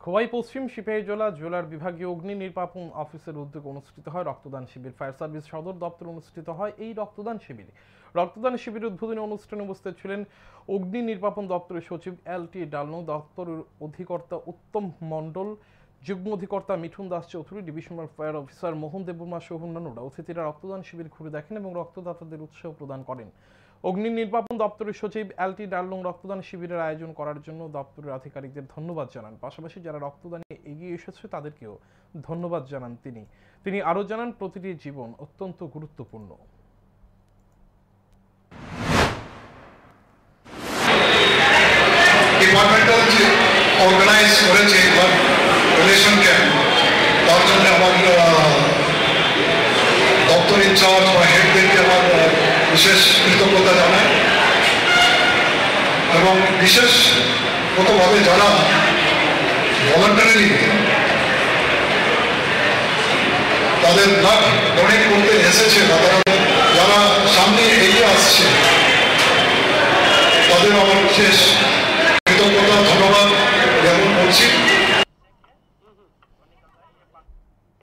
খোয়াই পশ্চিম সিপাহীজলা জেলার বিভাগীয় অগ্নি নির্বাপন অফিসের উদ্যোগে অনুষ্ঠিত হয় রক্তদান শিবির। ফায়ার সার্ভিস সদর দপ্তরে অনুষ্ঠিত হয় এই রক্তদান শিবির উদ্বোধনী অনুষ্ঠানে উপস্থিত ছিলেন অগ্নি নির্বাপন দপ্তরের সচিব এল.টি. ডালনো, দপ্তরের অধিকর্তা উত্তম মণ্ডল, যুগ্ম অধিকর্তা Mithun Das Chowdhury, divisional fire officer Mohan Debbarma সহ অন্যান্যরা। অতিথিরা রক্তদান শিবির ঘুরে দেখেন এবং রক্তদাতাদের উৎসাহ প্রদান করেন। অগ্নি নির্বাপন দপ্তরের সচিব এল.টি. ডালনো রক্তদান শিবিরের আয়োজন করার জন্য দপ্তরের আধিকারিকদের ধন্যবাদ জানান। পাশাপাশি যারা রক্তদানে এগিয়ে এসেছে তাদেরকেও ধন্যবাদ জানান তিনি আরো জানান, প্রতিটি জীবন অত্যন্ত গুরুত্বপূর্ণ। ডিপার্টমেন্টাল যে অর্গানাইজ করেছে রিলেশন ক্যাম্প, তার জন্য আমার দপ্তর ইনচার্জ বা হেডদেরকে আমার বিশেষ কৃতজ্ঞতা জানাই এবং বিশেষগতভাবে যারা ভলান্টারিলি তাদের ব্লাড ডোনেট করতে এসেছে বা যারা সামনে এগিয়ে আসছে তাদের আমার বিশেষ